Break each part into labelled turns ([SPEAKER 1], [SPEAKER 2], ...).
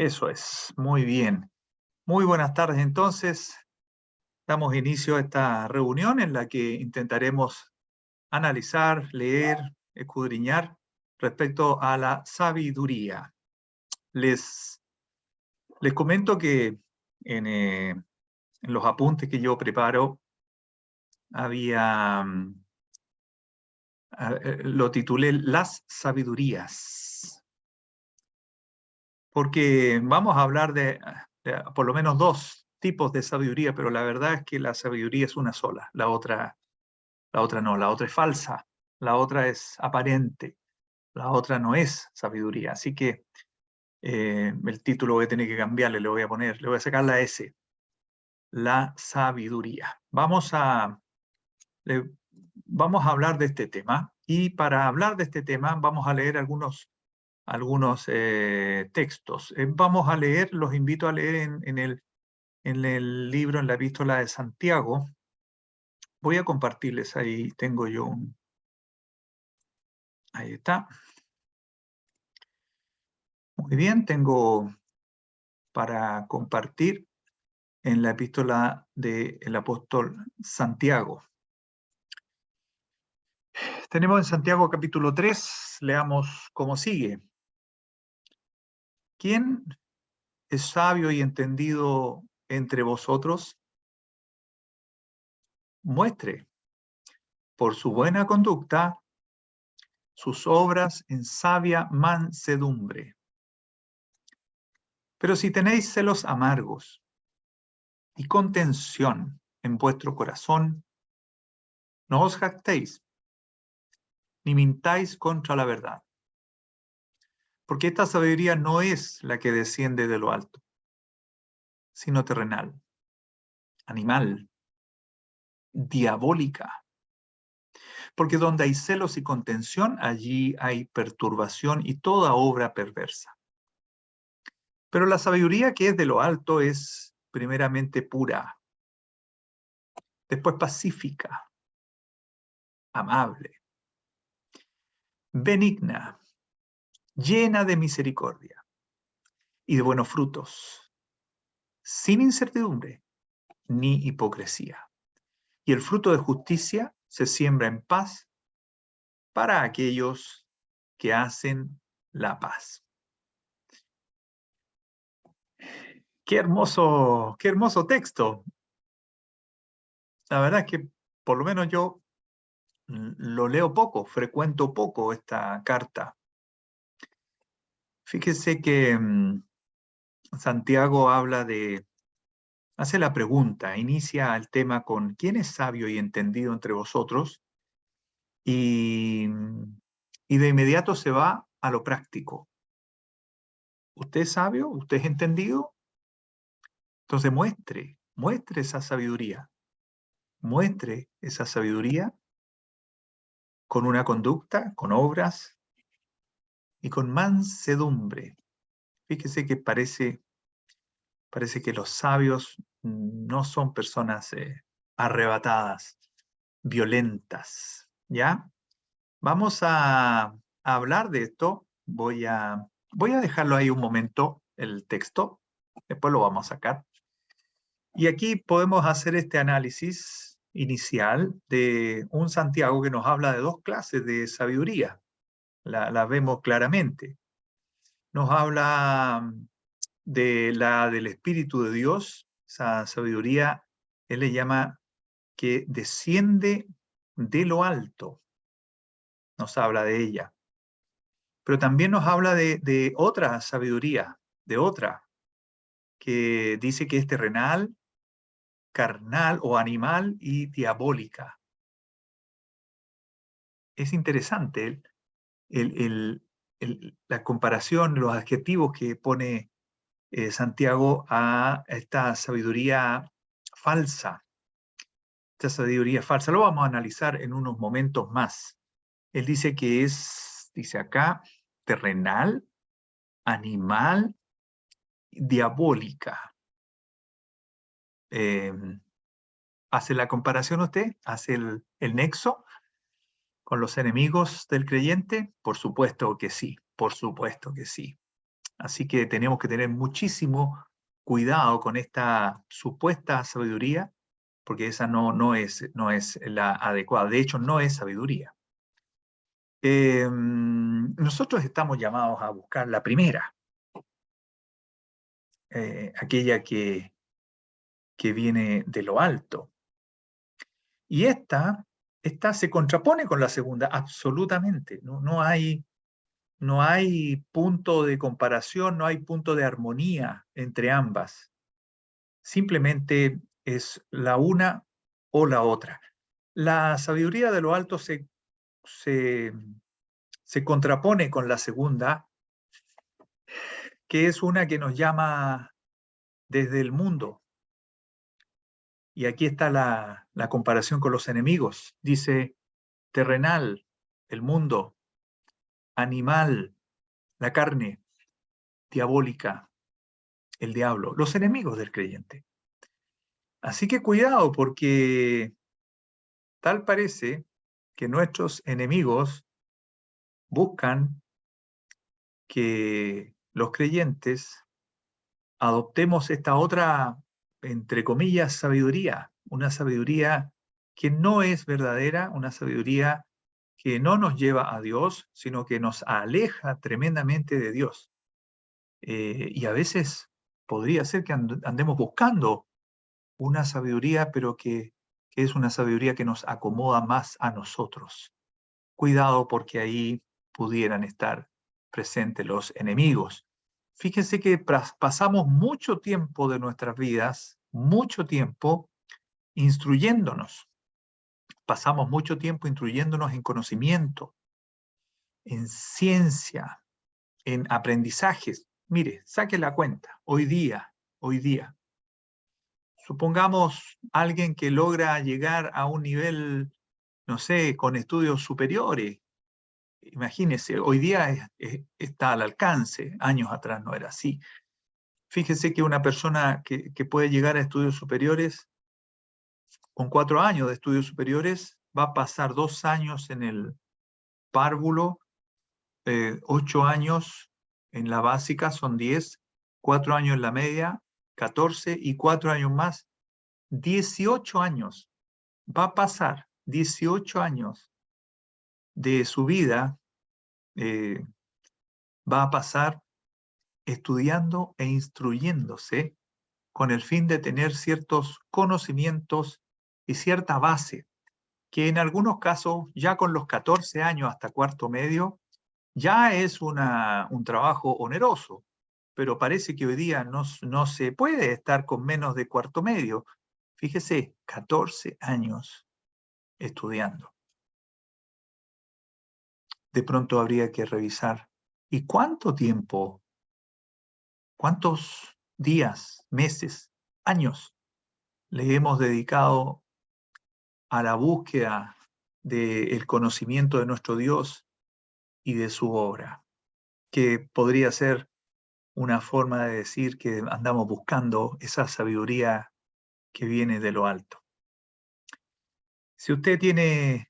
[SPEAKER 1] Eso es, muy bien. Muy buenas tardes entonces. Damos inicio a esta reunión en la que intentaremos analizar, leer, escudriñar respecto a la sabiduría. Les comento que en los apuntes que yo preparo había, lo titulé Las sabidurías, porque vamos a hablar de por lo menos dos tipos de sabiduría, pero la verdad es que la sabiduría es una sola, la otra no, la otra es falsa, la otra es aparente, la otra no es sabiduría. Así que el título voy a tener que cambiarle, le voy a sacar la S, la sabiduría. Vamos a hablar de este tema, y para hablar de este tema vamos a leer algunos textos. Vamos a leer, los invito a leer en el libro, en la epístola de Santiago. Voy a compartirles, ahí tengo yo ahí está. Muy bien, tengo para compartir en la epístola del apóstol Santiago. Tenemos en Santiago capítulo 3, leamos como sigue. ¿Quién es sabio y entendido entre vosotros? Muestre por su buena conducta sus obras en sabia mansedumbre. Pero si tenéis celos amargos y contención en vuestro corazón, no os jactéis, ni mintáis contra la verdad. Porque esta sabiduría no es la que desciende de lo alto, sino terrenal, animal, diabólica. Porque donde hay celos y contención, allí hay perturbación y toda obra perversa. Pero la sabiduría que es de lo alto es primeramente pura, después pacífica, amable, benigna, llena de misericordia y de buenos frutos, sin incertidumbre ni hipocresía. Y el fruto de justicia se siembra en paz para aquellos que hacen la paz. Qué hermoso texto. La verdad es que por lo menos yo lo leo poco, frecuento poco esta carta. Fíjese que Santiago hace la pregunta, inicia el tema con ¿quién es sabio y entendido entre vosotros? Y de inmediato se va a lo práctico. ¿Usted es sabio? ¿Usted es entendido? Entonces muestre esa sabiduría. Muestre esa sabiduría con una conducta, con obras y con mansedumbre. Fíjese que parece que los sabios no son personas arrebatadas, violentas, ¿ya? Vamos a hablar de esto. Voy a dejarlo ahí un momento, el texto, después lo vamos a sacar. Y aquí podemos hacer este análisis inicial de un Santiago que nos habla de dos clases de sabiduría. La vemos claramente. Nos habla de la del Espíritu de Dios, esa sabiduría, él le llama que desciende de lo alto. Nos habla de ella. Pero también nos habla de otra sabiduría, de otra, que dice que es terrenal, carnal o animal y diabólica. Es interesante la comparación, los adjetivos que pone Santiago a esta sabiduría falsa. Esta sabiduría falsa lo vamos a analizar en unos momentos más. Él dice que dice acá, terrenal, animal, diabólica. ¿Hace la comparación usted? ¿Hace el nexo con los enemigos del creyente? Por supuesto que sí, por supuesto que sí. Así que tenemos que tener muchísimo cuidado con esta supuesta sabiduría, porque esa no es la adecuada. De hecho, no es sabiduría. Nosotros estamos llamados a buscar la primera, aquella que viene de lo alto. Y esta se contrapone con la segunda absolutamente. No hay punto de comparación, no hay punto de armonía entre ambas. Simplemente es la una o la otra. La sabiduría de lo alto se contrapone con la segunda, que es una que nos llama desde el mundo. Y aquí está la comparación con los enemigos. Dice terrenal, el mundo; animal, la carne; diabólica, el diablo, los enemigos del creyente. Así que cuidado, porque tal parece que nuestros enemigos buscan que los creyentes adoptemos esta otra, entre comillas, sabiduría, una sabiduría que no es verdadera, una sabiduría que no nos lleva a Dios, sino que nos aleja tremendamente de Dios. Y a veces podría ser que andemos buscando una sabiduría, pero que es una sabiduría que nos acomoda más a nosotros. Cuidado, porque ahí pudieran estar presentes los enemigos. Fíjense que pasamos mucho tiempo de nuestras vidas, mucho tiempo instruyéndonos. Pasamos mucho tiempo instruyéndonos en conocimiento, en ciencia, en aprendizajes. Mire, saque la cuenta. Hoy día, supongamos alguien que logra llegar a un nivel, no sé, con estudios superiores. Imagínese, hoy día está al alcance, años atrás no era así. Fíjese que una persona que puede llegar a estudios superiores, con 4 años de estudios superiores, va a pasar 2 años en el párvulo, 8 años en la básica, son 10, 4 años en la media, 14, y 4 años más, 18 años. Va a pasar 18 años de su vida, va a pasar estudiando e instruyéndose con el fin de tener ciertos conocimientos y cierta base, que en algunos casos, ya con los 14 años hasta cuarto medio, ya es un trabajo oneroso, pero parece que hoy día no se puede estar con menos de cuarto medio. Fíjese, 14 años estudiando. De pronto habría que revisar, ¿y cuánto tiempo, cuántos días, meses, años le hemos dedicado a la búsqueda del conocimiento de nuestro Dios y de su obra? Que podría ser una forma de decir que andamos buscando esa sabiduría que viene de lo alto. Si usted tiene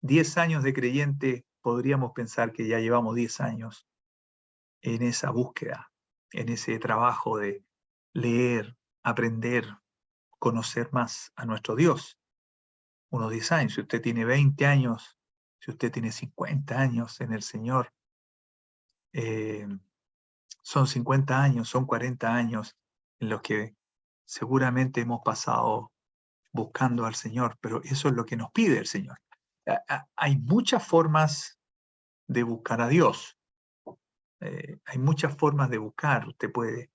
[SPEAKER 1] 10 años de creyente, podríamos pensar que ya llevamos 10 años en esa búsqueda, en ese trabajo de leer, aprender, conocer más a nuestro Dios. Unos 10 años, si usted tiene 20 años, si usted tiene 50 años en el Señor, son 50 años, son 40 años en los que seguramente hemos pasado buscando al Señor, pero eso es lo que nos pide el Señor. Hay muchas formas de buscar a Dios. Hay muchas formas de buscar. Usted puede,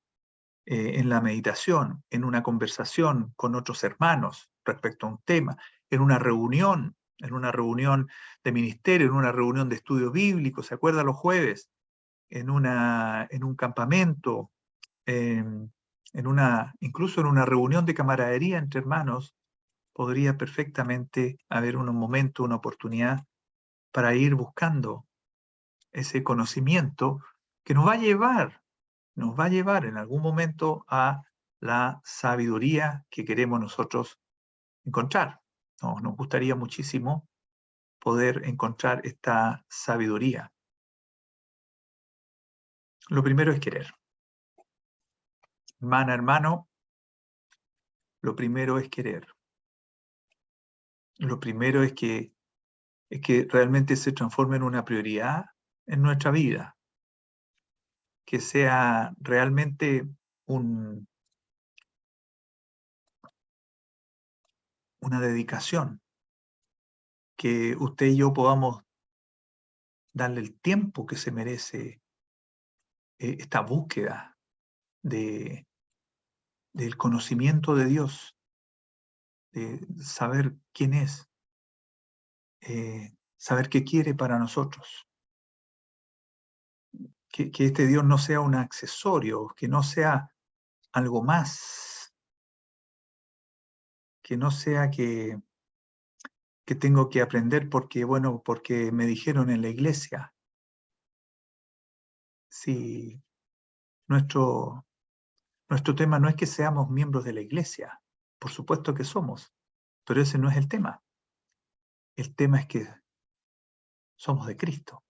[SPEAKER 1] en la meditación, en una conversación con otros hermanos respecto a un tema, en una reunión de ministerio, en una reunión de estudio bíblico, ¿se acuerda los jueves? En un campamento, incluso en una reunión de camaradería entre hermanos, podría perfectamente haber un momento, una oportunidad para ir buscando ese conocimiento que nos va a llevar en algún momento a la sabiduría que queremos nosotros encontrar. Nos gustaría muchísimo poder encontrar esta sabiduría. Lo primero es querer. Hermana, hermano, lo primero es querer. Lo primero es que realmente se transforme en una prioridad en nuestra vida, que sea realmente una dedicación, que usted y yo podamos darle el tiempo que se merece esta búsqueda del conocimiento de Dios, de saber quién es, saber qué quiere para nosotros. Que este Dios no sea un accesorio, que no sea algo más, que no sea que tengo que aprender porque, bueno, porque me dijeron en la iglesia. Si nuestro tema no es que seamos miembros de la iglesia, por supuesto que somos, pero ese no es el tema. El tema es que somos de Cristo.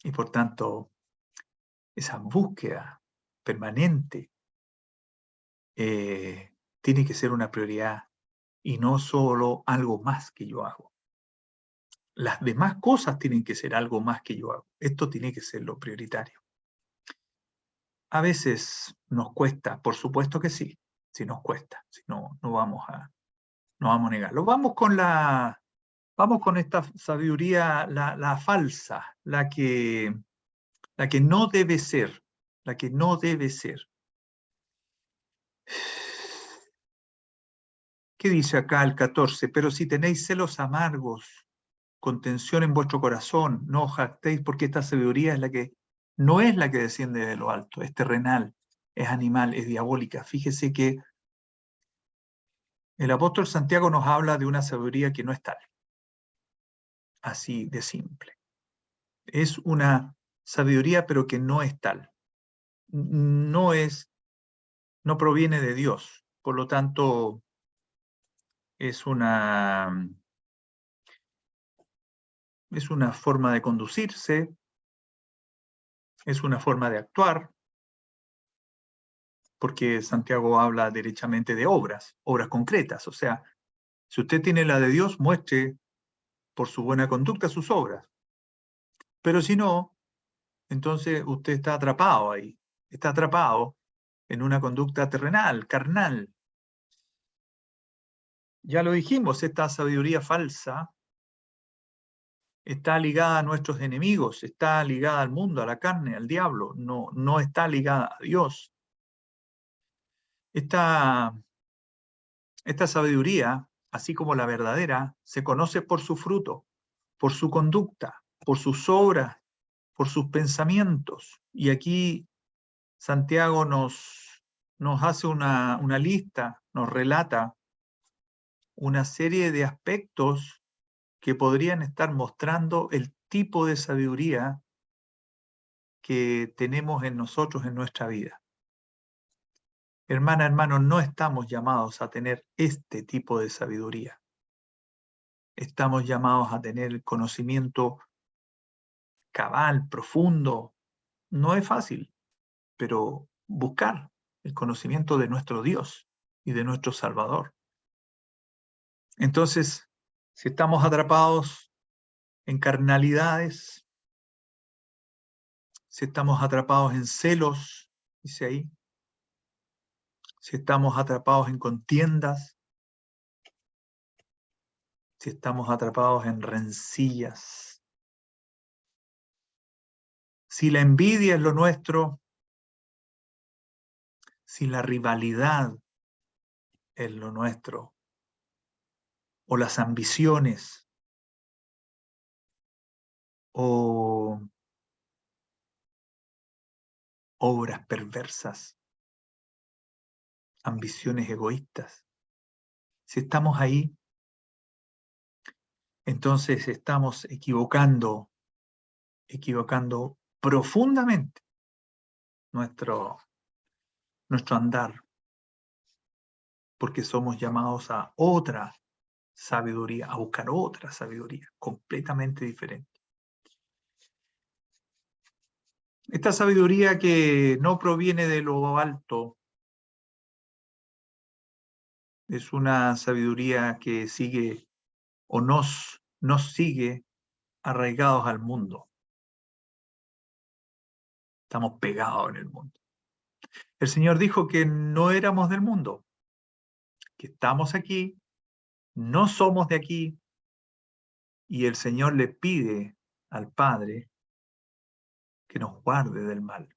[SPEAKER 1] Y por tanto, esa búsqueda permanente tiene que ser una prioridad y no solo algo más que yo hago. Las demás cosas tienen que ser algo más que yo hago. Esto tiene que ser lo prioritario. A veces nos cuesta, por supuesto que sí, si nos cuesta, si no, no vamos a negarlo. Vamos con esta sabiduría, la falsa, la que no debe ser, la que no debe ser. ¿Qué dice acá el 14? Pero si tenéis celos amargos, contención en vuestro corazón, no os jactéis, porque esta sabiduría es la que no es la que desciende de lo alto, es terrenal, es animal, es diabólica. Fíjese que el apóstol Santiago nos habla de una sabiduría que no es tal, así de simple. Es una sabiduría, pero que no es tal. No proviene de Dios. Por lo tanto, es una forma de conducirse, es una forma de actuar, porque Santiago habla derechamente de obras concretas. O sea, si usted tiene la de Dios, muestre por su buena conducta sus obras. Pero si no, entonces usted está atrapado ahí, está atrapado en una conducta terrenal, carnal. Ya lo dijimos, esta sabiduría falsa está ligada a nuestros enemigos, está ligada al mundo, a la carne, al diablo, no está ligada a Dios. Esta sabiduría, así como la verdadera, se conoce por su fruto, por su conducta, por sus obras, por sus pensamientos. Y aquí Santiago nos hace una lista, nos relata una serie de aspectos que podrían estar mostrando el tipo de sabiduría que tenemos en nosotros en nuestra vida. Hermana, hermano, no estamos llamados a tener este tipo de sabiduría. Estamos llamados a tener conocimiento cabal, profundo. No es fácil, pero buscar el conocimiento de nuestro Dios y de nuestro Salvador. Entonces, si estamos atrapados en carnalidades, si estamos atrapados en celos, dice ahí, si estamos atrapados en contiendas, si estamos atrapados en rencillas, si la envidia es lo nuestro, si la rivalidad es lo nuestro, o las ambiciones, o obras perversas, ambiciones egoístas. Si estamos ahí, entonces estamos equivocando profundamente nuestro andar, porque somos llamados a otra sabiduría, a buscar otra sabiduría completamente diferente. Esta sabiduría que no proviene de lo alto, es una sabiduría que sigue o nos sigue arraigados al mundo. Estamos pegados en el mundo. El Señor dijo que no éramos del mundo, que estamos aquí, no somos de aquí, y el Señor le pide al Padre que nos guarde del mal.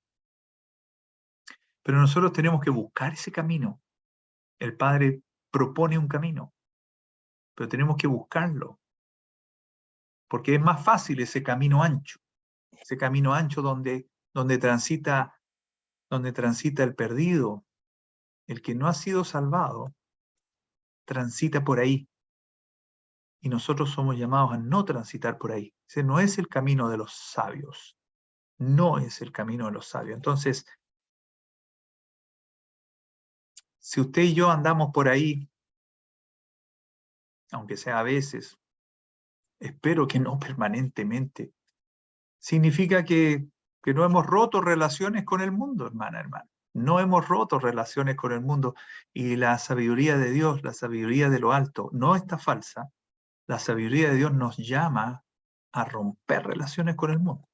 [SPEAKER 1] Pero nosotros tenemos que buscar ese camino. El Padre propone un camino, pero tenemos que buscarlo, porque es más fácil ese camino ancho donde transita el perdido, el que no ha sido salvado, transita por ahí. Y nosotros somos llamados a no transitar por ahí. Ese no es el camino de los sabios. No es el camino de los sabios. Entonces, si usted y yo andamos por ahí, aunque sea a veces, espero que no permanentemente, significa que no hemos roto relaciones con el mundo, hermana. No hemos roto relaciones con el mundo. Y la sabiduría de Dios, la sabiduría de lo alto, no está falsa. La sabiduría de Dios nos llama a romper relaciones con el mundo.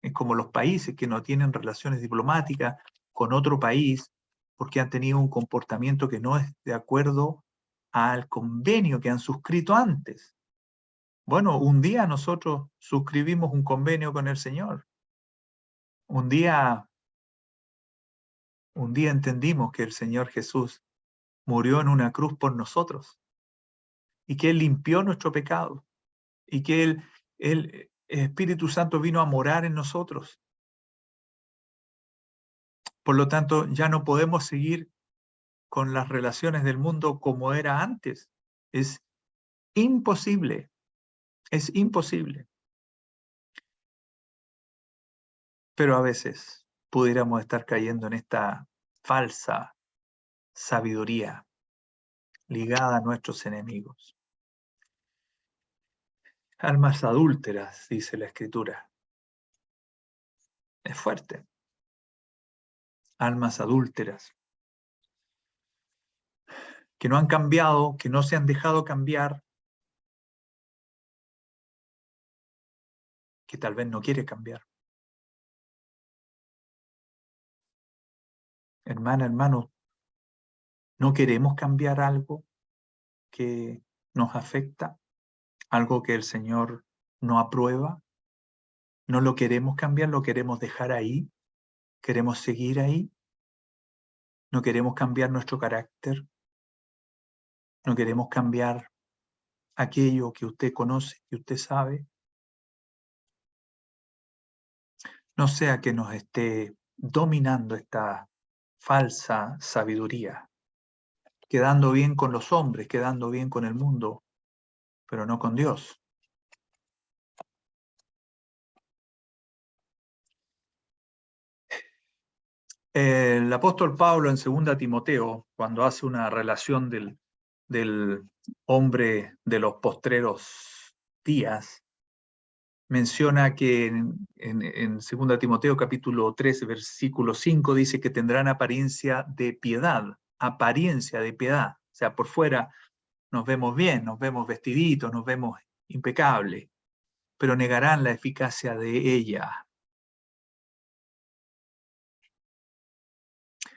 [SPEAKER 1] Es como los países que no tienen relaciones diplomáticas con otro país porque han tenido un comportamiento que no es de acuerdo al convenio que han suscrito antes. Bueno, un día nosotros suscribimos un convenio con el Señor. Un día entendimos que el Señor Jesús murió en una cruz por nosotros y que Él limpió nuestro pecado y que el Espíritu Santo vino a morar en nosotros. Por lo tanto, ya no podemos seguir con las relaciones del mundo como era antes. Es imposible, es imposible. Pero a veces pudiéramos estar cayendo en esta falsa sabiduría ligada a nuestros enemigos. Almas adúlteras, dice la Escritura. Es fuerte. Almas adúlteras. Que no han cambiado, que no se han dejado cambiar, que tal vez no quiere cambiar. Hermana, hermano, ¿no queremos cambiar algo que nos afecta? ¿Algo que el Señor no aprueba? ¿No lo queremos cambiar? ¿Lo queremos dejar ahí? ¿Queremos seguir ahí? ¿No queremos cambiar nuestro carácter? ¿No queremos cambiar aquello que usted conoce, que usted sabe? No sea que nos esté dominando esta falsa sabiduría, quedando bien con los hombres, quedando bien con el mundo, pero no con Dios. El apóstol Pablo en 2 Timoteo, cuando hace una relación del hombre de los postreros días, menciona que en 2 Timoteo capítulo 3, versículo 5, dice que tendrán apariencia de piedad, o sea, por fuera nos vemos bien, nos vemos vestiditos, nos vemos impecables, pero negarán la eficacia de ella.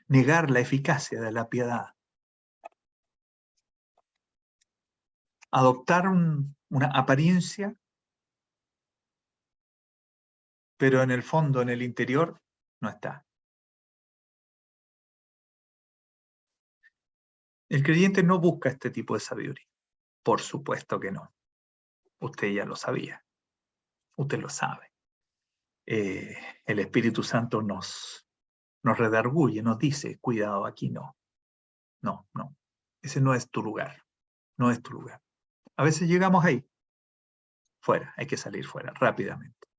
[SPEAKER 1] Negar la eficacia de la piedad. Adoptar una apariencia, pero en el fondo, en el interior, no está. El creyente no busca este tipo de sabiduría. Por supuesto que no. Usted ya lo sabía. Usted lo sabe. El Espíritu Santo nos redarguye, nos dice, cuidado, aquí no. No, no. Ese no es tu lugar. No es tu lugar. A veces llegamos ahí. Fuera, hay que salir fuera rápidamente.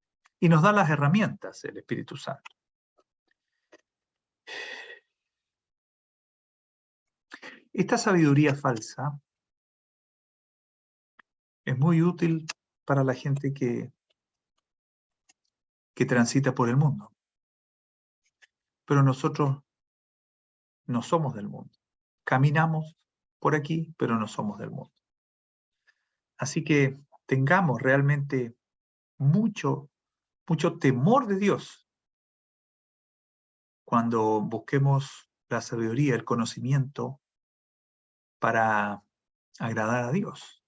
[SPEAKER 1] Y nos da las herramientas el Espíritu Santo. Esta sabiduría falsa es muy útil para la gente que transita por el mundo. pero nosotros no somos del mundo. Caminamos por aquí, pero no somos del mundo. Así que tengamos realmente mucho temor de Dios cuando busquemos la sabiduría, el conocimiento para agradar a Dios.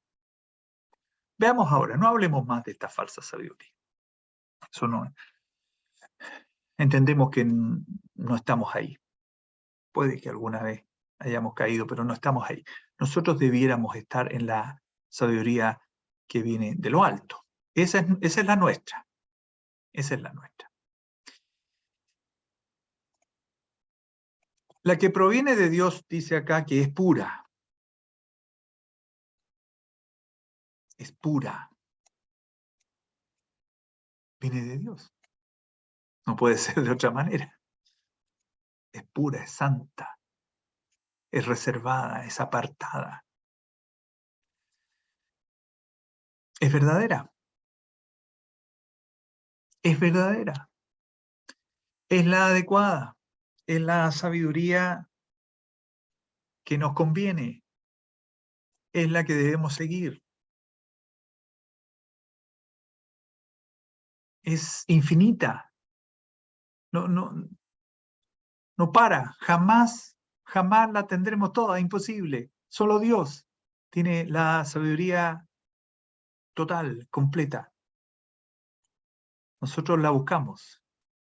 [SPEAKER 1] Veamos ahora, no hablemos más de esta falsa sabiduría. Eso no. Entendemos que no estamos ahí. Puede que alguna vez hayamos caído, pero no estamos ahí. Nosotros debiéramos estar en la sabiduría que viene de lo alto. Esa es la nuestra. Esa es la nuestra. La que proviene de Dios dice acá que es pura. Es pura. Viene de Dios. No puede ser de otra manera. Es pura, es santa, es reservada, es apartada. Es verdadera. Es verdadera. Es la adecuada. Es la sabiduría que nos conviene. Es la que debemos seguir. Es infinita. No para. Jamás la tendremos toda. Imposible. Solo Dios tiene la sabiduría total, completa. Nosotros la buscamos,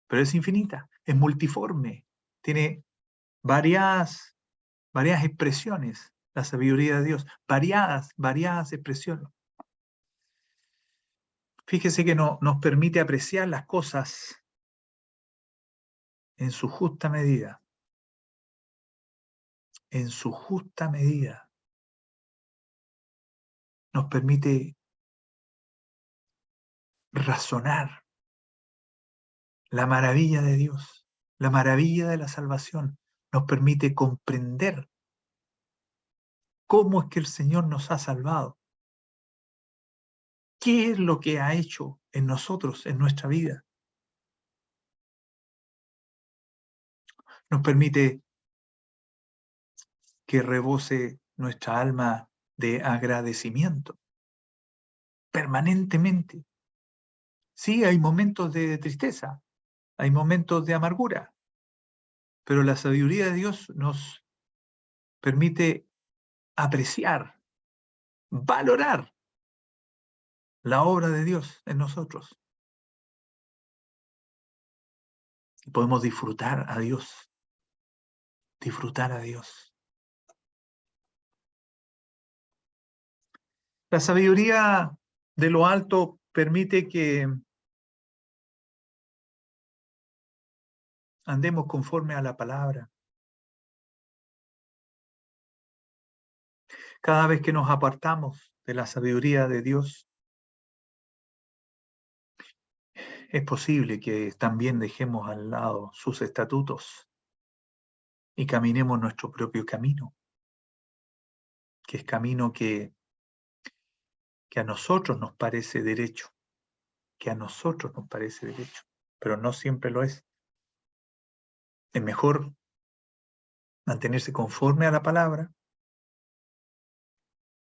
[SPEAKER 1] pero es infinita, es multiforme, tiene varias expresiones, la sabiduría de Dios, variadas expresiones. Fíjese que nos permite apreciar las cosas en su justa medida. En su justa medida. Nos permite razonar la maravilla de Dios, la maravilla de la salvación. Nos permite comprender cómo es que el Señor nos ha salvado. ¿Qué es lo que ha hecho en nosotros, en nuestra vida? Nos permite que rebose nuestra alma de agradecimiento permanentemente. Sí, hay momentos de tristeza, hay momentos de amargura, pero la sabiduría de Dios nos permite apreciar, valorar la obra de Dios en nosotros. Y podemos disfrutar a Dios, disfrutar a Dios. La sabiduría de lo alto permite que andemos conforme a la palabra. Cada vez que nos apartamos de la sabiduría de Dios, es posible que también dejemos al lado sus estatutos y caminemos nuestro propio camino, que es camino que a nosotros nos parece derecho, pero no siempre lo es. Es mejor mantenerse conforme a la palabra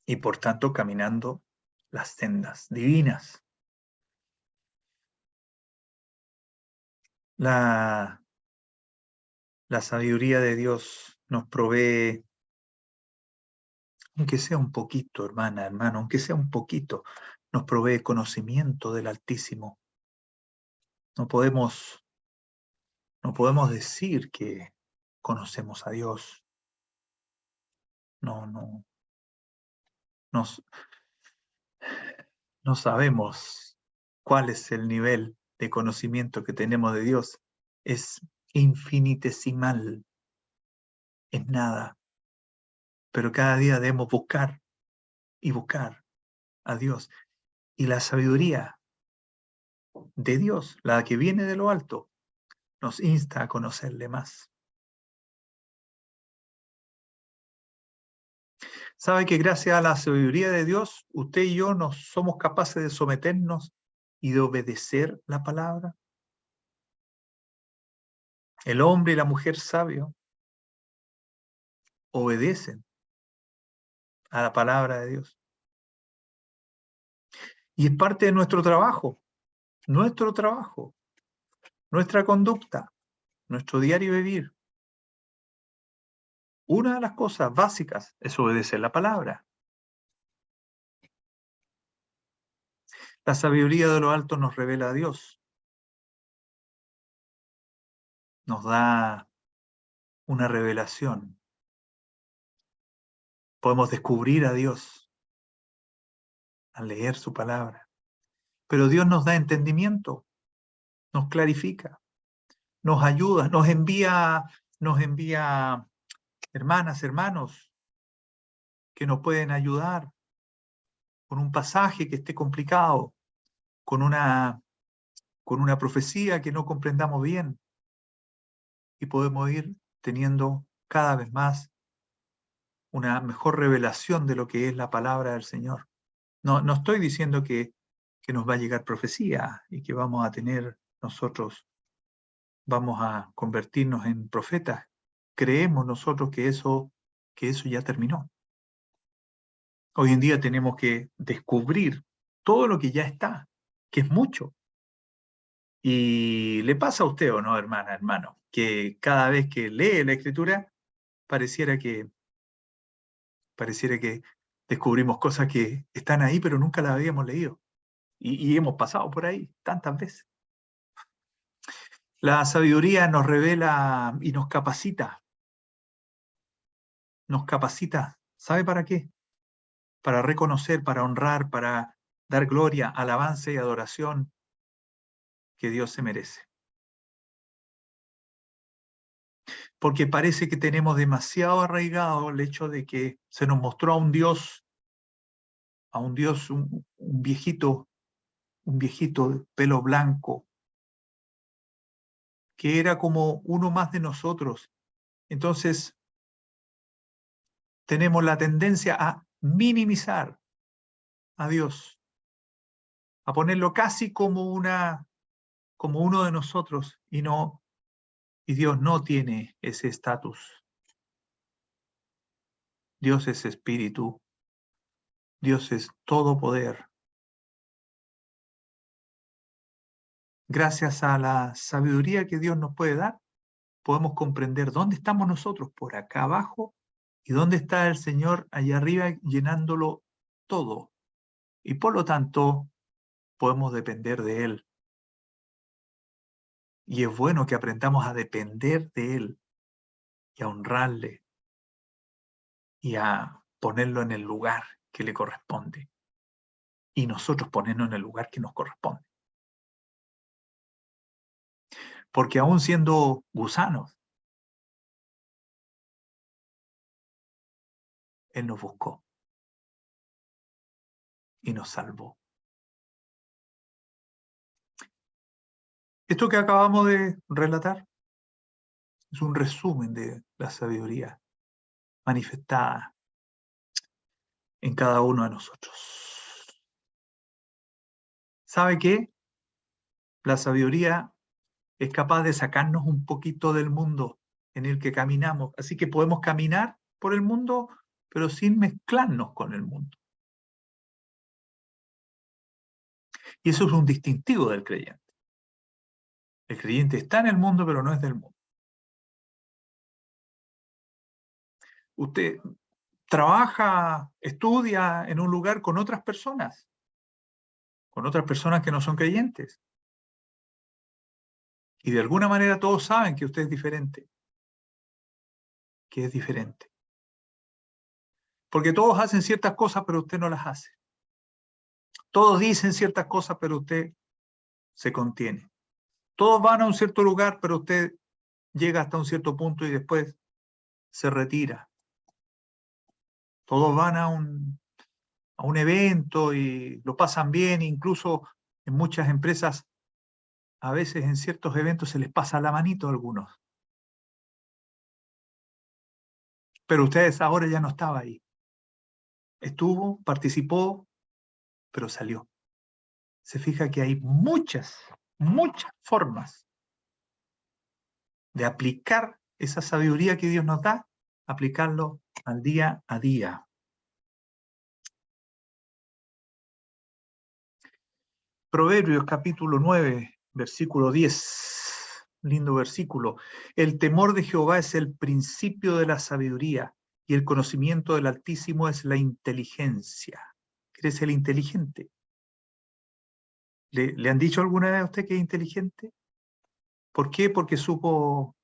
[SPEAKER 1] y por tanto caminando las sendas divinas. La sabiduría de Dios nos provee, aunque sea un poquito, hermana, hermano, aunque sea un poquito, nos provee conocimiento del Altísimo. No podemos decir que conocemos a Dios. No sabemos cuál es el nivel de conocimiento que tenemos de Dios. Es infinitesimal, es nada. Pero cada día debemos buscar y buscar a Dios. Y la sabiduría de Dios, la que viene de lo alto, nos insta a conocerle más. ¿Sabe que gracias a la sabiduría de Dios, usted y yo nos somos capaces de someternos y de obedecer la palabra? El hombre y la mujer sabio obedecen a la palabra de Dios. Y es parte de nuestro trabajo, nuestra conducta, nuestro diario vivir. Una de las cosas básicas es obedecer la palabra. La sabiduría de lo alto nos revela a Dios. Nos da una revelación. Podemos descubrir a Dios al leer su palabra. Pero Dios nos da entendimiento, nos clarifica, nos ayuda, nos envía hermanas, hermanos que nos pueden ayudar con un pasaje que esté complicado, con una profecía que no comprendamos bien, y podemos ir teniendo cada vez más una mejor revelación de lo que es la palabra del Señor. No estoy diciendo que nos va a llegar profecía y que vamos a tener nosotros, vamos a convertirnos en profetas. Creemos nosotros que eso ya terminó. Hoy en día tenemos que descubrir todo lo que ya está, que es mucho. Y le pasa a usted, ¿o no, hermana, hermano? Que cada vez que lee la Escritura, pareciera que descubrimos cosas que están ahí, pero nunca las habíamos leído. Y hemos pasado por ahí tantas veces. La sabiduría nos revela y nos capacita. Nos capacita. ¿Sabe para qué? Para reconocer, para honrar, para dar gloria, alabanza y adoración que Dios se merece. Porque parece que tenemos demasiado arraigado el hecho de que se nos mostró a un Dios, un viejito de pelo blanco, que era como uno más de nosotros. Entonces, tenemos la tendencia a minimizar a Dios, a ponerlo casi como uno de nosotros, y Dios no tiene ese estatus. Dios es espíritu, Dios es todo poder. Gracias a la sabiduría que Dios nos puede dar, podemos comprender dónde estamos nosotros, por acá abajo, y dónde está el Señor allá arriba llenándolo todo. Y por lo tanto, podemos depender de Él. Y es bueno que aprendamos a depender de Él y a honrarle y a ponerlo en el lugar que le corresponde. Y nosotros ponernos en el lugar que nos corresponde. Porque aún siendo gusanos, Él nos buscó y nos salvó. Esto que acabamos de relatar es un resumen de la sabiduría manifestada en cada uno de nosotros. ¿Sabe qué? La sabiduría es capaz de sacarnos un poquito del mundo en el que caminamos. Así que podemos caminar por el mundo, pero sin mezclarnos con el mundo. Y eso es un distintivo del creyente. El creyente está en el mundo, pero no es del mundo. Usted trabaja, estudia en un lugar con otras personas que no son creyentes. Y de alguna manera todos saben que usted es diferente, que es diferente. Porque todos hacen ciertas cosas, pero usted no las hace. Todos dicen ciertas cosas, pero usted se contiene. Todos van a un cierto lugar, pero usted llega hasta un cierto punto y después se retira. Todos van a un evento y lo pasan bien, incluso en muchas empresas, a veces en ciertos eventos se les pasa la manito a algunos. Pero ustedes ahora ya no estaba ahí. Estuvo, participó, pero salió. Se fija que hay muchas formas de aplicar esa sabiduría que Dios nos da, aplicarlo al día a día. Proverbios capítulo 9, versículo 10. Lindo versículo. El temor de Jehová es el principio de la sabiduría y el conocimiento del Altísimo es la inteligencia. ¿Quieres ser inteligente? ¿Le han dicho alguna vez a usted que es inteligente? ¿Por qué? Porque supo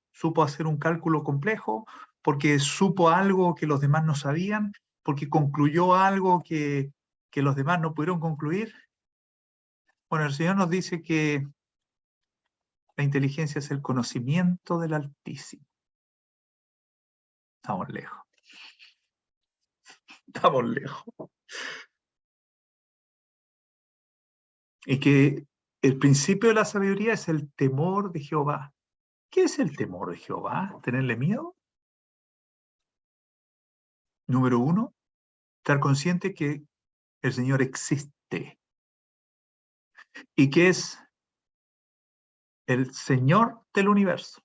[SPEAKER 1] hacer un cálculo complejo, porque supo algo que los demás no sabían, porque concluyó algo que los demás no pudieron concluir. Bueno, el Señor nos dice que la inteligencia es el conocimiento del Altísimo. Estamos lejos. Estamos lejos. Y que el principio de la sabiduría es el temor de Jehová. ¿Qué es el temor de Jehová? ¿Tenerle miedo? Número 1, estar consciente que el Señor existe y que es el Señor del universo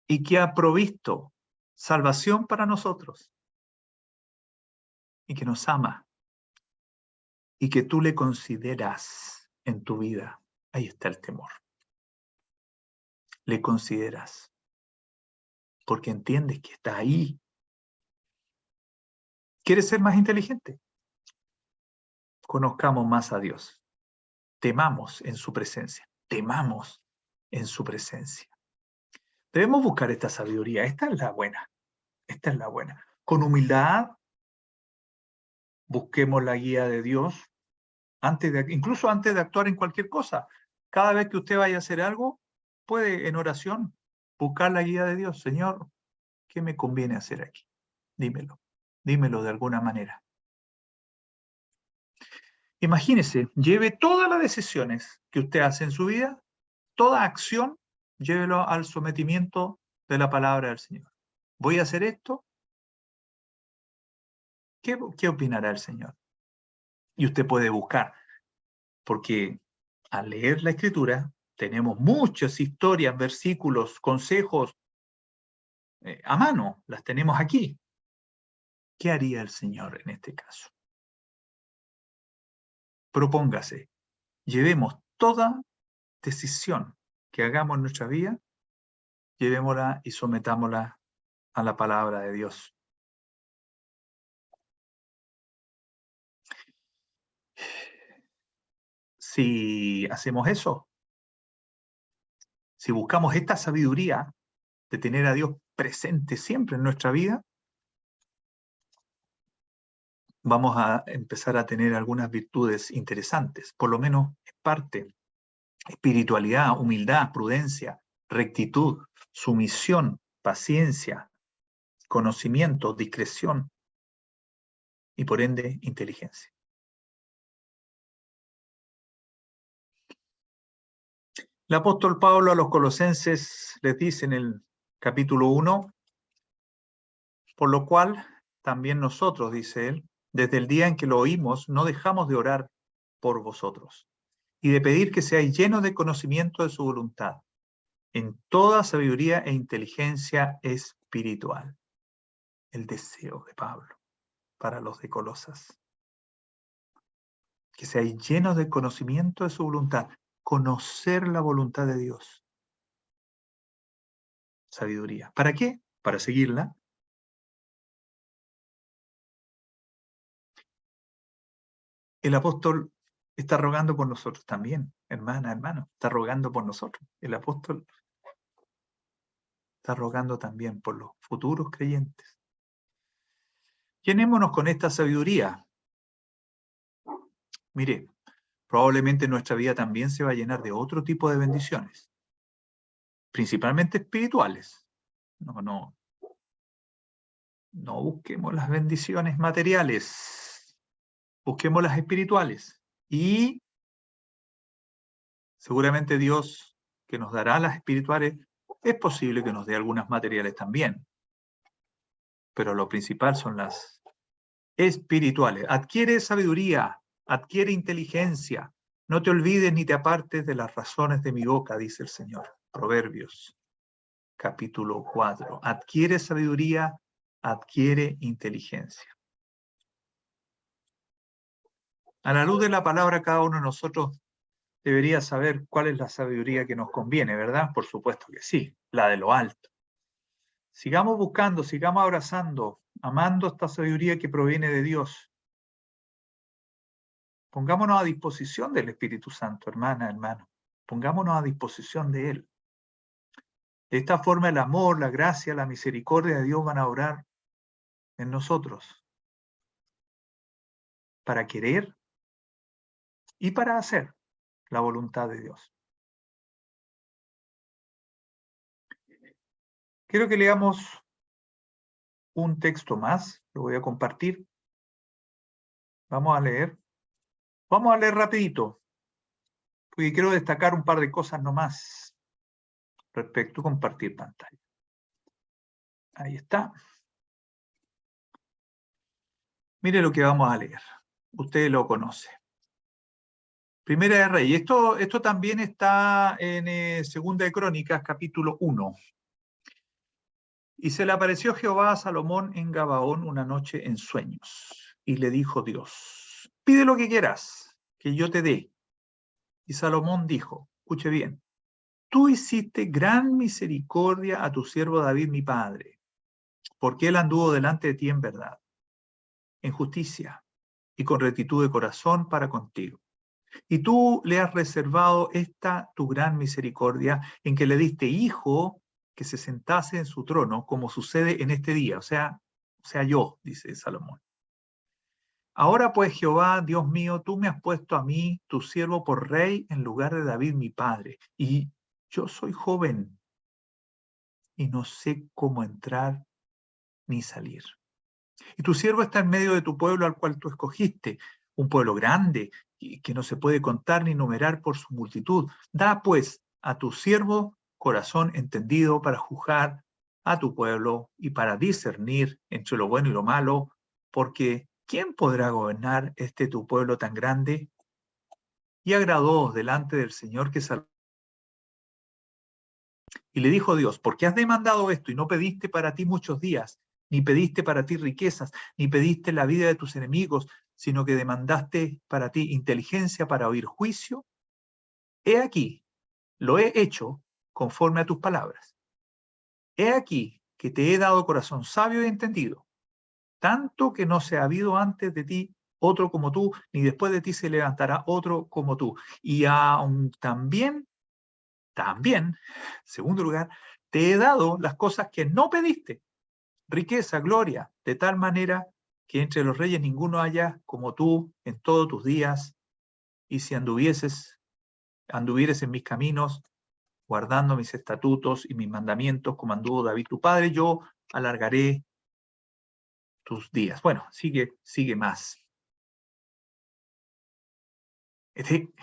[SPEAKER 1] y que ha provisto salvación para nosotros y que nos ama y que tú le consideras en tu vida. Ahí está el temor. Le consideras porque entiendes que está ahí. ¿Quieres ser más inteligente? Conozcamos más a Dios. Temamos en su presencia. Temamos en su presencia. Debemos buscar esta sabiduría. Esta es la buena. Esta es la buena. Con humildad, busquemos la guía de Dios, incluso antes de actuar en cualquier cosa. Cada vez que usted vaya a hacer algo, puede en oración buscar la guía de Dios. Señor, ¿qué me conviene hacer aquí? Dímelo. Dímelo de alguna manera. Imagínese, lleve todas las decisiones que usted hace en su vida, toda acción, llévelo al sometimiento de la palabra del Señor. ¿Voy a hacer esto? ¿Qué opinará el Señor? Y usted puede buscar, porque al leer la Escritura tenemos muchas historias, versículos, consejos a mano, las tenemos aquí. ¿Qué haría el Señor en este caso? Propóngase, llevemos toda decisión que hagamos en nuestra vida, llevémosla y sometámosla a la palabra de Dios. Si hacemos eso, si buscamos esta sabiduría de tener a Dios presente siempre en nuestra vida, vamos a empezar a tener algunas virtudes interesantes, por lo menos es parte. Espiritualidad, humildad, prudencia, rectitud, sumisión, paciencia, conocimiento, discreción y por ende inteligencia. El apóstol Pablo a los colosenses les dice en el capítulo 1, por lo cual también nosotros, dice él, desde el día en que lo oímos, no dejamos de orar por vosotros y de pedir que seáis llenos de conocimiento de su voluntad, en toda sabiduría e inteligencia espiritual. El deseo de Pablo para los de Colosas. Que seáis llenos de conocimiento de su voluntad, conocer la voluntad de Dios. Sabiduría. ¿Para qué? Para seguirla. El apóstol está rogando por nosotros también, hermana, hermano, está rogando por nosotros. El apóstol está rogando también por los futuros creyentes. Llenémonos con esta sabiduría. Mire, probablemente nuestra vida también se va a llenar de otro tipo de bendiciones, principalmente espirituales. No busquemos las bendiciones materiales, busquemos las espirituales. Y seguramente Dios, que nos dará las espirituales, es posible que nos dé algunas materiales también. Pero lo principal son las espirituales. Adquiere sabiduría, adquiere inteligencia. No te olvides ni te apartes de las razones de mi boca, dice el Señor. Proverbios, capítulo 4. Adquiere sabiduría, adquiere inteligencia. A la luz de la palabra, cada uno de nosotros debería saber cuál es la sabiduría que nos conviene, ¿verdad? Por supuesto que sí, la de lo alto. Sigamos buscando, sigamos abrazando, amando esta sabiduría que proviene de Dios. Pongámonos a disposición del Espíritu Santo, hermana, hermano. Pongámonos a disposición de Él. De esta forma el amor, la gracia, la misericordia de Dios van a obrar en nosotros para querer y para hacer la voluntad de Dios. Quiero que leamos un texto más, lo voy a compartir. Vamos a leer. Vamos a leer rapidito, porque quiero destacar un par de cosas nomás respecto a compartir pantalla. Ahí está. Mire lo que vamos a leer. Usted lo conoce. Primera de Reyes. Esto también está en Segunda de Crónicas, capítulo 1. Y se le apareció Jehová a Salomón en Gabaón una noche en sueños. Y le dijo Dios, pide lo que quieras, que yo te dé. Y Salomón dijo, escuche bien, tú hiciste gran misericordia a tu siervo David, mi padre, porque él anduvo delante de ti en verdad, en justicia y con rectitud de corazón para contigo. Y tú le has reservado esta tu gran misericordia en que le diste hijo que se sentase en su trono, como sucede en este día, o sea yo, dice Salomón. Ahora pues, Jehová, Dios mío, tú me has puesto a mí, tu siervo, por rey en lugar de David, mi padre, y yo soy joven y no sé cómo entrar ni salir. Y tu siervo está en medio de tu pueblo al cual tú escogiste, un pueblo grande y que no se puede contar ni numerar por su multitud. Da pues a tu siervo corazón entendido para juzgar a tu pueblo y para discernir entre lo bueno y lo malo, porque ¿quién podrá gobernar este tu pueblo tan grande? Y agradó delante del Señor que salvó. Y le dijo Dios, ¿por qué has demandado esto y no pediste para ti muchos días, ni pediste para ti riquezas, ni pediste la vida de tus enemigos, sino que demandaste para ti inteligencia para oír juicio? He aquí, lo he hecho conforme a tus palabras. He aquí que te he dado corazón sabio y entendido, tanto que no se ha habido antes de ti otro como tú, ni después de ti se levantará otro como tú. Y aún también, segundo lugar, te he dado las cosas que no pediste, riqueza, gloria, de tal manera que entre los reyes ninguno haya como tú en todos tus días, y si anduvieres en mis caminos, guardando mis estatutos y mis mandamientos, como anduvo David tu padre, yo alargaré tus días. Bueno, sigue más. Este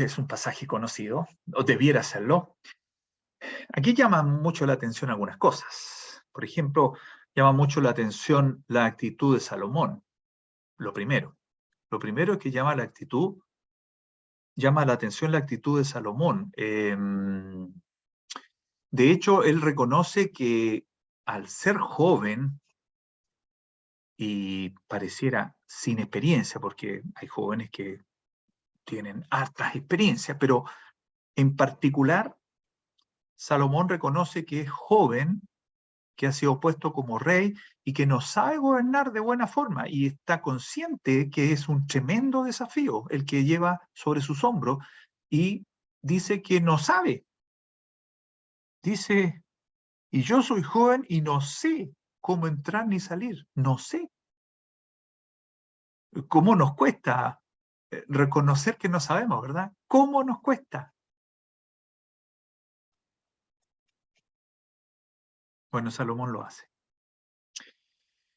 [SPEAKER 1] es un pasaje conocido, o debiera serlo. Aquí llama mucho la atención algunas cosas. Por ejemplo, llama mucho la atención la actitud de Salomón. Lo primero es que llama la atención la actitud de Salomón. De hecho, él reconoce que al ser joven y pareciera sin experiencia, porque hay jóvenes que tienen hartas experiencias, pero en particular Salomón reconoce que es joven, que ha sido puesto como rey y que no sabe gobernar de buena forma y está consciente que es un tremendo desafío el que lleva sobre sus hombros y dice que no sabe. Dice, y yo soy joven y no sé cómo entrar ni salir, no sé. ¿Cómo nos cuesta reconocer que no sabemos, verdad? ¿Cómo nos cuesta? Bueno, Salomón lo hace.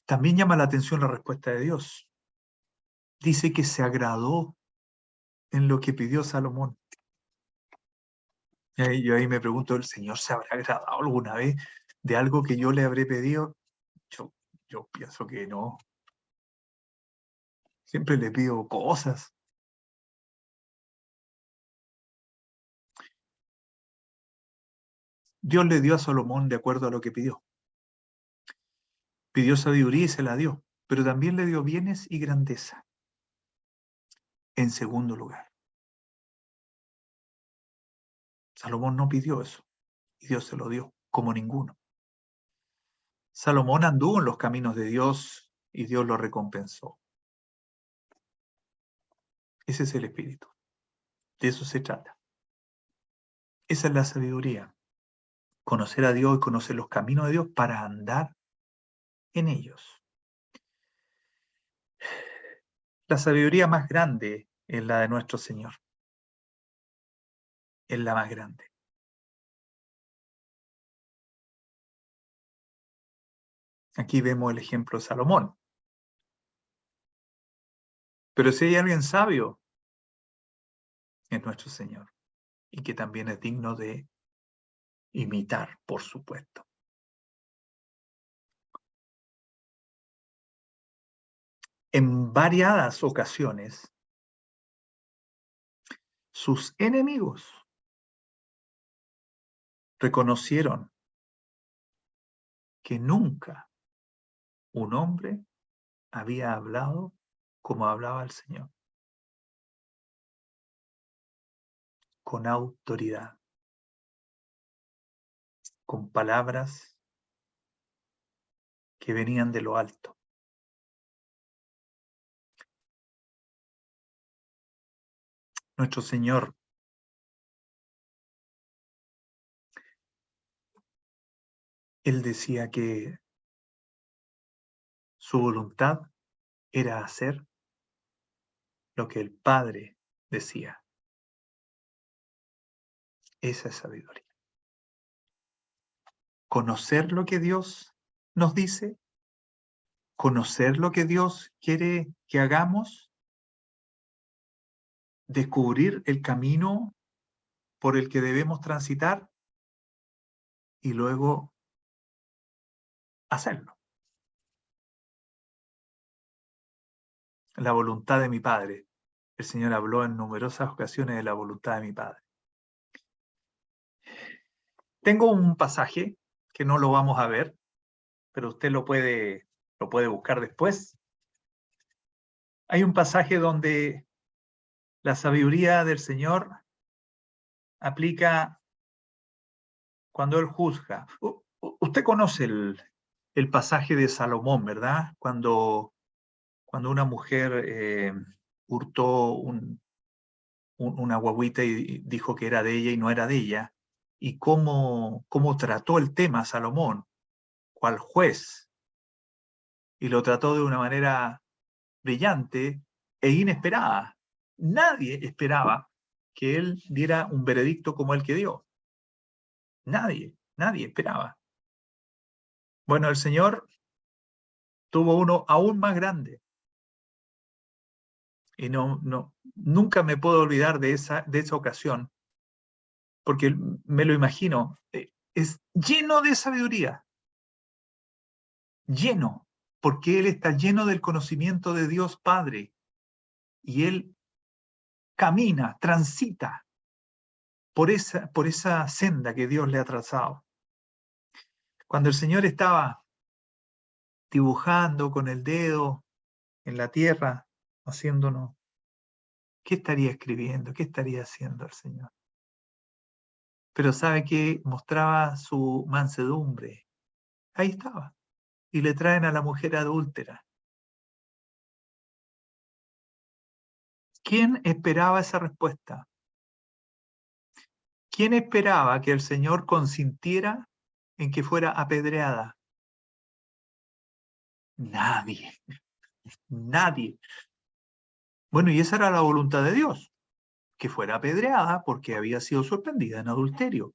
[SPEAKER 1] También llama la atención la respuesta de Dios. Dice que se agradó en lo que pidió Salomón. Y yo ahí me pregunto, ¿el Señor se habrá agradado alguna vez de algo que yo le habré pedido? Yo pienso que no. Siempre le pido cosas. Dios le dio a Salomón de acuerdo a lo que pidió. Pidió sabiduría y se la dio, pero también le dio bienes y grandeza. En segundo lugar, Salomón no pidió eso y Dios se lo dio, como ninguno. Salomón anduvo en los caminos de Dios y Dios lo recompensó. Ese es el espíritu. De eso se trata. Esa es la sabiduría. Conocer a Dios y conocer los caminos de Dios para andar en ellos. La sabiduría más grande es la de nuestro Señor. Es la más grande. Aquí vemos el ejemplo de Salomón. Pero si hay alguien sabio, es nuestro Señor. Y que también es digno de imitar, por supuesto. En variadas ocasiones, sus enemigos reconocieron que nunca un hombre había hablado como hablaba el Señor, con autoridad, con palabras que venían de lo alto. Nuestro Señor Él decía que su voluntad era hacer lo que el Padre decía. Esa es sabiduría. Conocer lo que Dios nos dice, conocer lo que Dios quiere que hagamos, descubrir el camino por el que debemos transitar y luego hacerlo. La voluntad de mi Padre. El Señor habló en numerosas ocasiones de la voluntad de mi Padre. Tengo un pasaje que no lo vamos a ver, pero usted lo puede buscar después. Hay un pasaje donde la sabiduría del Señor aplica cuando Él juzga. Usted conoce el pasaje de Salomón, ¿verdad? Cuando una mujer hurtó una guagüita y dijo que era de ella y no era de ella, y cómo trató el tema Salomón, cual juez, y lo trató de una manera brillante e inesperada. Nadie esperaba que él diera un veredicto como el que dio. Nadie esperaba. Bueno, el Señor tuvo uno aún más grande. Y nunca me puedo olvidar de esa ocasión, porque me lo imagino, es lleno de sabiduría, lleno, porque Él está lleno del conocimiento de Dios Padre, y Él camina, transita por esa senda que Dios le ha trazado. Cuando el Señor estaba dibujando con el dedo en la tierra, haciéndonos, ¿qué estaría escribiendo? ¿Qué estaría haciendo el Señor? Pero sabe que mostraba su mansedumbre. Ahí estaba. Y le traen a la mujer adúltera. ¿Quién esperaba esa respuesta? ¿Quién esperaba que el Señor consintiera en que fuera apedreada? Nadie, nadie. Bueno, y esa era la voluntad de Dios, que fuera apedreada porque había sido sorprendida en adulterio.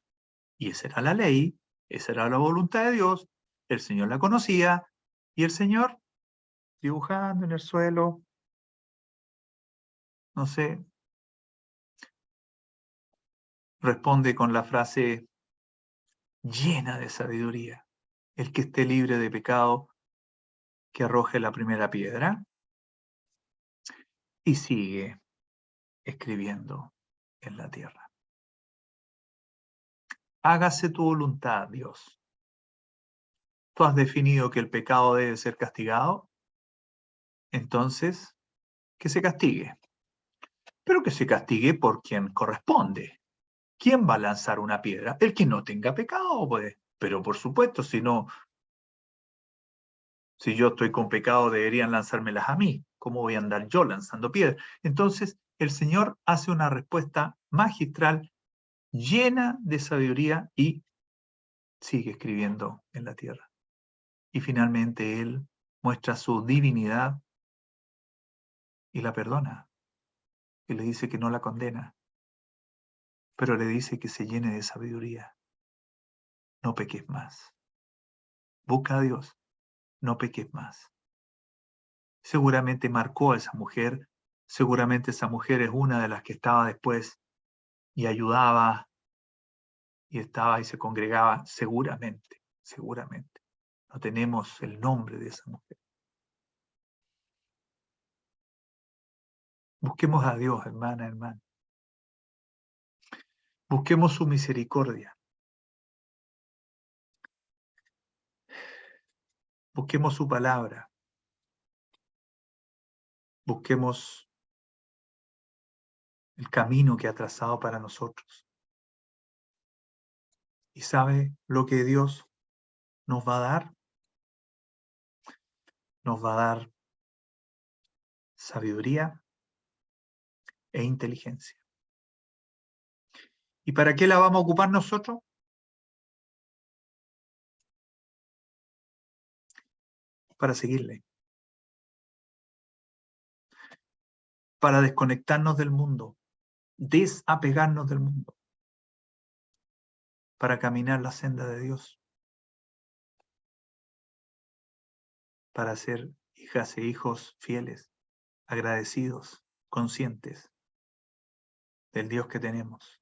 [SPEAKER 1] Y esa era la ley, esa era la voluntad de Dios, el Señor la conocía, y el Señor, dibujando en el suelo, no sé, responde con la frase llena de sabiduría: el que esté libre de pecado, que arroje la primera piedra. Y sigue escribiendo en la tierra. Hágase tu voluntad, Dios. Tú has definido que el pecado debe ser castigado, entonces que se castigue. Pero que se castigue por quien corresponde. ¿Quién va a lanzar una piedra? El que no tenga pecado, pues. Pero por supuesto, si no, si yo estoy con pecado, deberían lanzármelas a mí. ¿Cómo voy a andar yo lanzando piedras? Entonces, el Señor hace una respuesta magistral, llena de sabiduría y sigue escribiendo en la tierra. Y finalmente Él muestra su divinidad y la perdona. Y le dice que no la condena, pero le dice que se llene de sabiduría. No peques más. Busca a Dios, no peques más. Seguramente marcó a esa mujer, seguramente esa mujer es una de las que estaba después y ayudaba y estaba y se congregaba, seguramente, seguramente. No tenemos el nombre de esa mujer. Busquemos a Dios, hermana, hermano. Busquemos su misericordia. Busquemos su palabra. Busquemos el camino que ha trazado para nosotros. ¿Y sabe lo que Dios nos va a dar? Nos va a dar sabiduría e inteligencia. ¿Y para qué la vamos a ocupar nosotros? Para seguirle. Para desconectarnos del mundo, desapegarnos del mundo, para caminar la senda de Dios, para ser hijas e hijos fieles, agradecidos, conscientes del Dios que tenemos.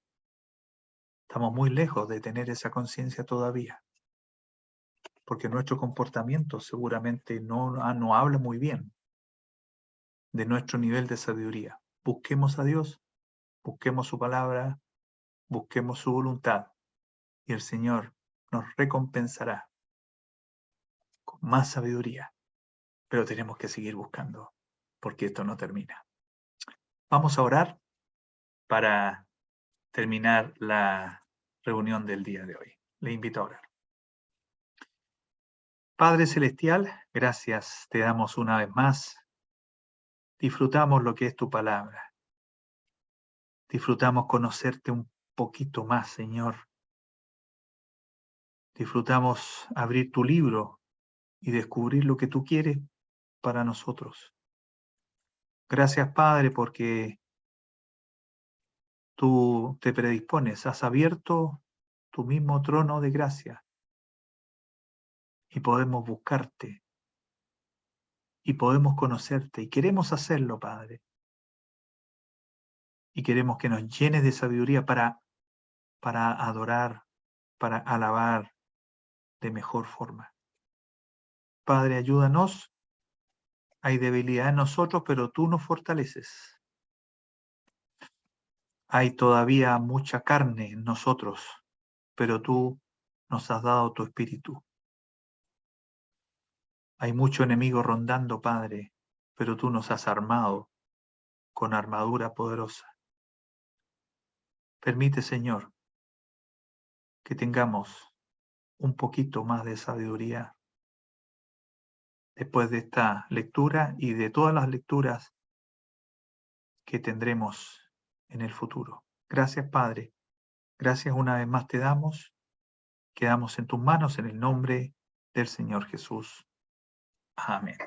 [SPEAKER 1] Estamos muy lejos de tener esa conciencia todavía, porque nuestro comportamiento seguramente no habla muy bien de nuestro nivel de sabiduría. Busquemos a Dios, busquemos su palabra, busquemos su voluntad, y el Señor nos recompensará con más sabiduría. Pero tenemos que seguir buscando, porque esto no termina. Vamos a orar para terminar la reunión del día de hoy. Le invito a orar. Padre Celestial, gracias te damos una vez más. Disfrutamos lo que es tu palabra. Disfrutamos conocerte un poquito más, Señor. Disfrutamos abrir tu libro y descubrir lo que tú quieres para nosotros. Gracias, Padre, porque tú te predispones, has abierto tu mismo trono de gracia y podemos buscarte y podemos conocerte y queremos hacerlo, Padre. Y queremos que nos llenes de sabiduría para adorar, para alabar de mejor forma. Padre, ayúdanos. Hay debilidad en nosotros, pero tú nos fortaleces. Hay todavía mucha carne en nosotros, pero tú nos has dado tu espíritu. Hay mucho enemigo rondando, Padre, pero tú nos has armado con armadura poderosa. Permite, Señor, que tengamos un poquito más de sabiduría después de esta lectura y de todas las lecturas que tendremos en el futuro. Gracias, Padre. Gracias una vez más te damos. Quedamos en tus manos en el nombre del Señor Jesús. Amén.